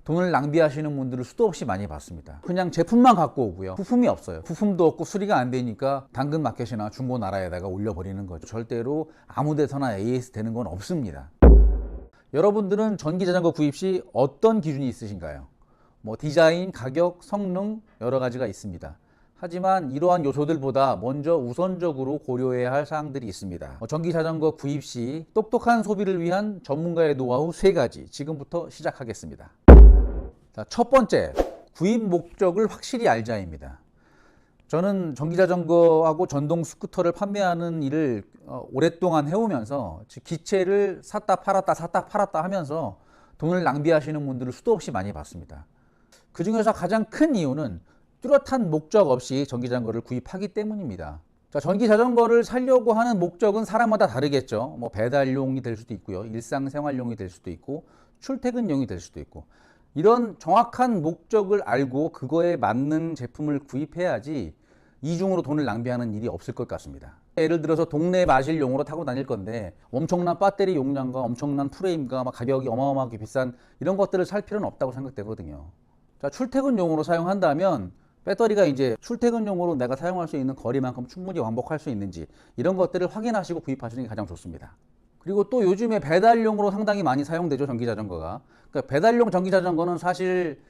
돈을 낭비하시는 분들을 수도 없이 많이 봤습니다. 그냥 제품만 갖고 오고요. 부품이 없어요. 부품도 없고 수리가 안 되니까 당근마켓이나 중고나라에다가 올려버리는 거죠. 절대로 아무 데서나 AS 되는 건 없습니다. 여러분들은 전기자전거 구입 시 어떤 기준이 있으신가요? 디자인, 가격, 성능 여러 가지가 있습니다. 하지만 이러한 요소들보다 먼저 우선적으로 고려해야 할 사항들이 있습니다. 전기자전거 구입 시 똑똑한 소비를 위한 전문가의 노하우 3가지 지금부터 시작하겠습니다. 자, 첫 번째, 구입 목적을 확실히 알자입니다. 저는 전기자전거하고 전동 스쿠터를 판매하는 일을 오랫동안 해오면서 기체를 샀다 팔았다 하면서 돈을 낭비하시는 분들을 수도 없이 많이 봤습니다. 그 중에서 가장 큰 이유는 뚜렷한 목적 없이 전기자전거를 구입하기 때문입니다. 자, 전기자전거를 사려고 하는 목적은 사람마다 다르겠죠. 배달용이 될 수도 있고요. 일상생활용이 될 수도 있고 출퇴근용이 될 수도 있고, 이런 정확한 목적을 알고 그거에 맞는 제품을 구입해야지 이중으로 돈을 낭비하는 일이 없을 것 같습니다. 예를 들어서 동네 마실용으로 타고 다닐 건데 엄청난 배터리 용량과 엄청난 프레임과 가격이 어마어마하게 비싼 이런 것들을 살 필요는 없다고 생각되거든요. 자, 출퇴근용으로 사용한다면 배터리가 이제 출퇴근용으로 내가 사용할 수 있는 거리만큼 충분히 왕복할 수 있는지 이런 것들을 확인하시고 구입하시는 게 가장 좋습니다. 그리고 또 요즘에 배달용으로 상당히 많이 사용되죠, 전기자전거가. 그러니까 배달용 전기자전거는 사실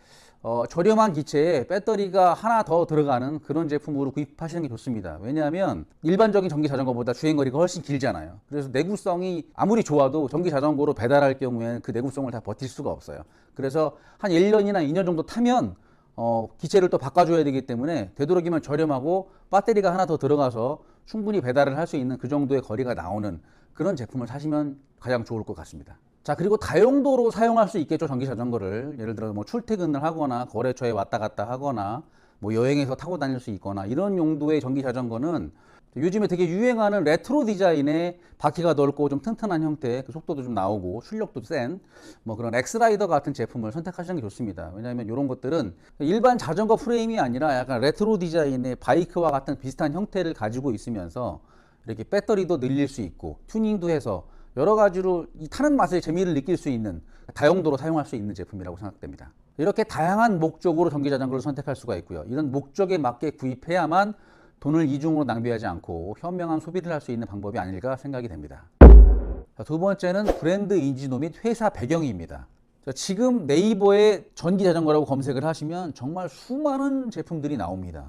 저렴한 기체에 배터리가 하나 더 들어가는 그런 제품으로 구입하시는 게 좋습니다. 왜냐하면 일반적인 전기자전거보다 주행거리가 훨씬 길잖아요. 그래서 내구성이 아무리 좋아도 전기자전거로 배달할 경우에는 그 내구성을 다 버틸 수가 없어요. 그래서 한 1년이나 2년 정도 타면 기체를 또 바꿔줘야 되기 때문에 되도록이면 저렴하고 배터리가 하나 더 들어가서 충분히 배달을 할 수 있는 그 정도의 거리가 나오는 그런 제품을 사시면 가장 좋을 것 같습니다. 자, 그리고 다용도로 사용할 수 있겠죠, 전기자전거를. 예를 들어 출퇴근을 하거나 거래처에 왔다 갔다 하거나 여행에서 타고 다닐 수 있거나 이런 용도의 전기자전거는 요즘에 되게 유행하는 레트로 디자인의 바퀴가 넓고 좀 튼튼한 형태, 그 속도도 좀 나오고 출력도 센 그런 엑스라이더 같은 제품을 선택하시는 게 좋습니다. 왜냐하면 이런 것들은 일반 자전거 프레임이 아니라 약간 레트로 디자인의 바이크와 같은 비슷한 형태를 가지고 있으면서 이렇게 배터리도 늘릴 수 있고 튜닝도 해서 여러 가지로 이 타는 맛의 재미를 느낄 수 있는 다용도로 사용할 수 있는 제품이라고 생각됩니다. 이렇게 다양한 목적으로 전기자전거를 선택할 수가 있고요. 이런 목적에 맞게 구입해야만 돈을 이중으로 낭비하지 않고 현명한 소비를 할 수 있는 방법이 아닐까 생각이 됩니다. 자, 두 번째는 브랜드 인지도 및 회사 배경입니다. 자, 지금 네이버에 전기자전거라고 검색을 하시면 정말 수많은 제품들이 나옵니다.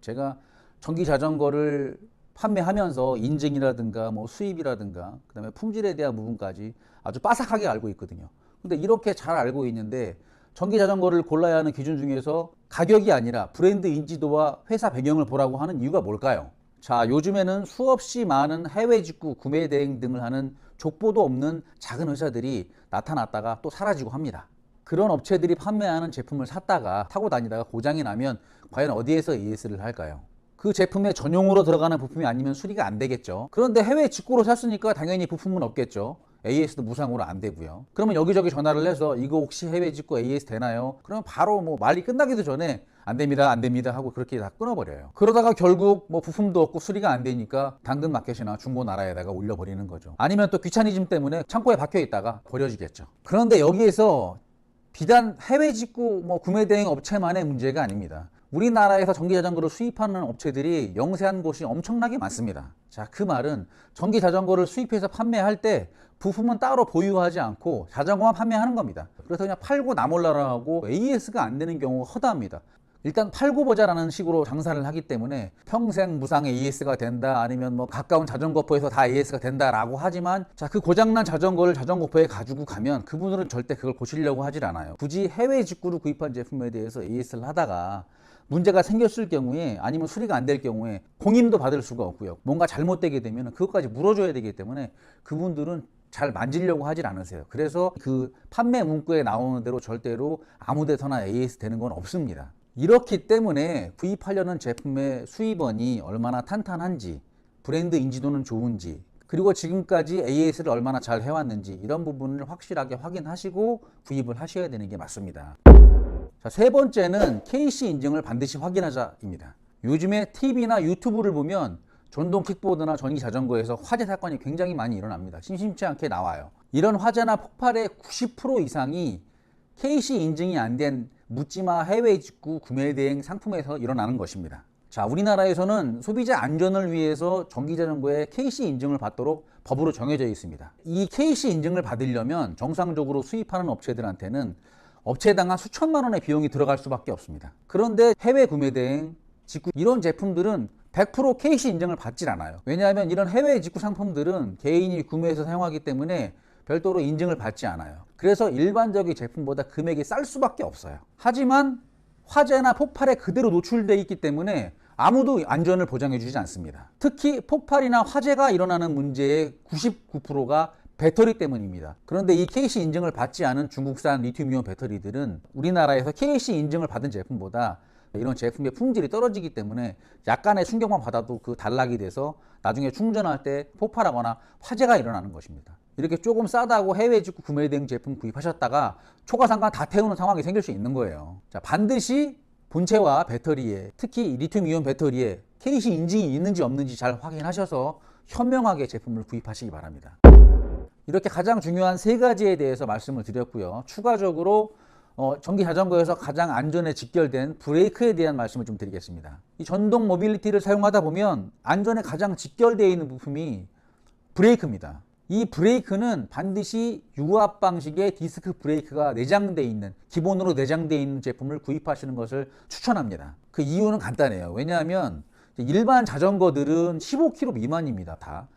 제가 전기자전거를 판매하면서 인증이라든가 수입이라든가 그다음에 품질에 대한 부분까지 아주 빠삭하게 알고 있거든요. 근데 이렇게 잘 알고 있는데 전기자전거를 골라야 하는 기준 중에서 가격이 아니라 브랜드 인지도와 회사 배경을 보라고 하는 이유가 뭘까요? 자, 요즘에는 수없이 많은 해외 직구, 구매 대행 등을 하는 족보도 없는 작은 회사들이 나타났다가 또 사라지고 합니다. 그런 업체들이 판매하는 제품을 샀다가 타고 다니다가 고장이 나면 과연 어디에서 AS를 할까요? 그 제품에 전용으로 들어가는 부품이 아니면 수리가 안 되겠죠. 그런데 해외 직구로 샀으니까 당연히 부품은 없겠죠. AS도 무상으로 안 되고요. 그러면 여기저기 전화를 해서 이거 혹시 해외 직구 AS 되나요? 그러면 바로 말이 끝나기도 전에 안 됩니다, 안 됩니다 하고 그렇게 다 끊어버려요. 그러다가 결국 부품도 없고 수리가 안 되니까 당근마켓이나 중고나라에다가 올려버리는 거죠. 아니면 또 귀차니즘 때문에 창고에 박혀 있다가 버려지겠죠. 그런데 여기에서 비단 해외 직구 구매 대행 업체만의 문제가 아닙니다. 우리나라에서 전기자전거를 수입하는 업체들이 영세한 곳이 엄청나게 많습니다. 자, 그 말은 전기자전거를 수입해서 판매할 때 부품은 따로 보유하지 않고 자전거만 판매하는 겁니다. 그래서 그냥 팔고 나몰라라 하고 AS가 안 되는 경우가 허다합니다. 일단 팔고 보자라는 식으로 장사를 하기 때문에 평생 무상 AS가 된다, 아니면 가까운 자전거포에서 다 AS가 된다라고 하지만, 자, 그 고장난 자전거를 자전거포에 가지고 가면 그분들은 절대 그걸 고치려고 하질 않아요. 굳이 해외 직구로 구입한 제품에 대해서 AS를 하다가 문제가 생겼을 경우에, 아니면 수리가 안 될 경우에 공임도 받을 수가 없고요. 뭔가 잘못되게 되면 그것까지 물어줘야 되기 때문에 그분들은 잘 만지려고 하질 않으세요. 그래서 그 판매 문구에 나오는 대로 절대로 아무 데서나 AS 되는 건 없습니다. 이렇기 때문에 구입하려는 제품의 수입원이 얼마나 탄탄한지, 브랜드 인지도는 좋은지, 그리고 지금까지 AS를 얼마나 잘 해왔는지 이런 부분을 확실하게 확인하시고 구입을 하셔야 되는 게 맞습니다. 자, 세 번째는 KC 인증을 반드시 확인하자입니다. 요즘에 TV나 유튜브를 보면 전동 킥보드나 전기 자전거에서 화재 사건이 굉장히 많이 일어납니다. 심심치 않게 나와요. 이런 화재나 폭발의 90% 이상이 KC 인증이 안 된 묻지마 해외 직구 구매 대행 상품에서 일어나는 것입니다. 자, 우리나라에서는 소비자 안전을 위해서 전기자전거에 KC 인증을 받도록 법으로 정해져 있습니다. 이 KC 인증을 받으려면 정상적으로 수입하는 업체들한테는 업체당 한 수천만 원의 비용이 들어갈 수밖에 없습니다. 그런데 해외 구매 대행, 직구 이런 제품들은 100% KC 인증을 받질 않아요. 왜냐하면 이런 해외 직구 상품들은 개인이 구매해서 사용하기 때문에 별도로 인증을 받지 않아요. 그래서 일반적인 제품보다 금액이 쌀 수밖에 없어요. 하지만 화재나 폭발에 그대로 노출되어 있기 때문에 아무도 안전을 보장해 주지 않습니다. 특히 폭발이나 화재가 일어나는 문제의 99%가 배터리 때문입니다. 그런데 이 KC 인증을 받지 않은 중국산 리튬이온 배터리들은 우리나라에서 KC 인증을 받은 제품보다 이런 제품의 품질이 떨어지기 때문에 약간의 충격만 받아도 그 단락이 돼서 나중에 충전할 때 폭발하거나 화재가 일어나는 것입니다. 이렇게 조금 싸다고 해외 직구 구매 대행 제품 구입하셨다가 초과상관 다 태우는 상황이 생길 수 있는 거예요. 자, 반드시 본체와 배터리에, 특히 리튬이온 배터리에 KC 인증이 있는지 없는지 잘 확인하셔서 현명하게 제품을 구입하시기 바랍니다. 이렇게 가장 중요한 세 가지에 대해서 말씀을 드렸고요. 추가적으로 전기 자전거에서 가장 안전에 직결된 브레이크에 대한 말씀을 좀 드리겠습니다. 이 전동 모빌리티를 사용하다 보면 안전에 가장 직결되어 있는 부품이 브레이크입니다. 이 브레이크는 반드시 유압 방식의 디스크 브레이크가 내장되어 있는, 기본으로 내장되어 있는 제품을 구입하시는 것을 추천합니다. 그 이유는 간단해요. 왜냐하면 일반 자전거들은 15kg 미만입니다, 다.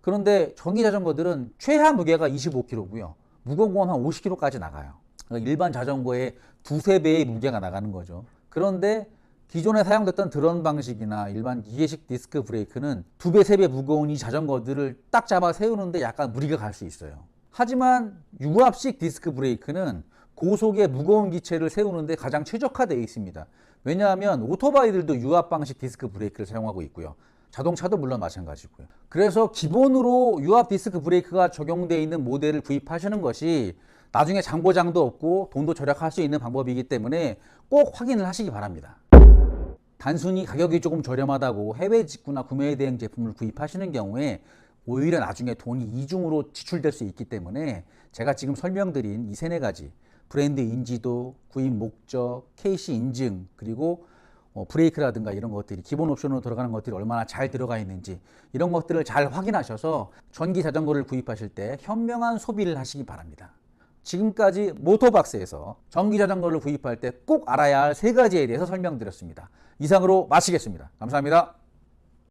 그런데 전기 자전거들은 최하 무게가 25kg고요. 무거운 건 한 50kg까지 나가요. 그러니까 일반 자전거의 두세 배의 무게가 나가는 거죠. 그런데 기존에 사용됐던 드럼 방식이나 일반 기계식 디스크 브레이크는 2배, 3배 무거운 이 자전거들을 딱 잡아 세우는데 약간 무리가 갈 수 있어요. 하지만 유압식 디스크 브레이크는 고속의 무거운 기체를 세우는데 가장 최적화되어 있습니다. 왜냐하면 오토바이들도 유압 방식 디스크 브레이크를 사용하고 있고요. 자동차도 물론 마찬가지고요. 그래서 기본으로 유압 디스크 브레이크가 적용되어 있는 모델을 구입하시는 것이 나중에 장고장도 없고 돈도 절약할 수 있는 방법이기 때문에 꼭 확인을 하시기 바랍니다. 단순히 가격이 조금 저렴하다고 해외 직구나 구매 대행 제품을 구입하시는 경우에 오히려 나중에 돈이 이중으로 지출될 수 있기 때문에 제가 지금 설명드린 이 세네 가지 브랜드 인지도, 구입 목적, KC 인증, 그리고 브레이크라든가 이런 것들이 기본 옵션으로 들어가는 것들이 얼마나 잘 들어가 있는지 이런 것들을 잘 확인하셔서 전기 자전거를 구입하실 때 현명한 소비를 하시기 바랍니다. 지금까지 모터박스에서 전기 자전거를 구입할 때 꼭 알아야 할 세 가지에 대해서 설명드렸습니다. 이상으로 마치겠습니다. 감사합니다.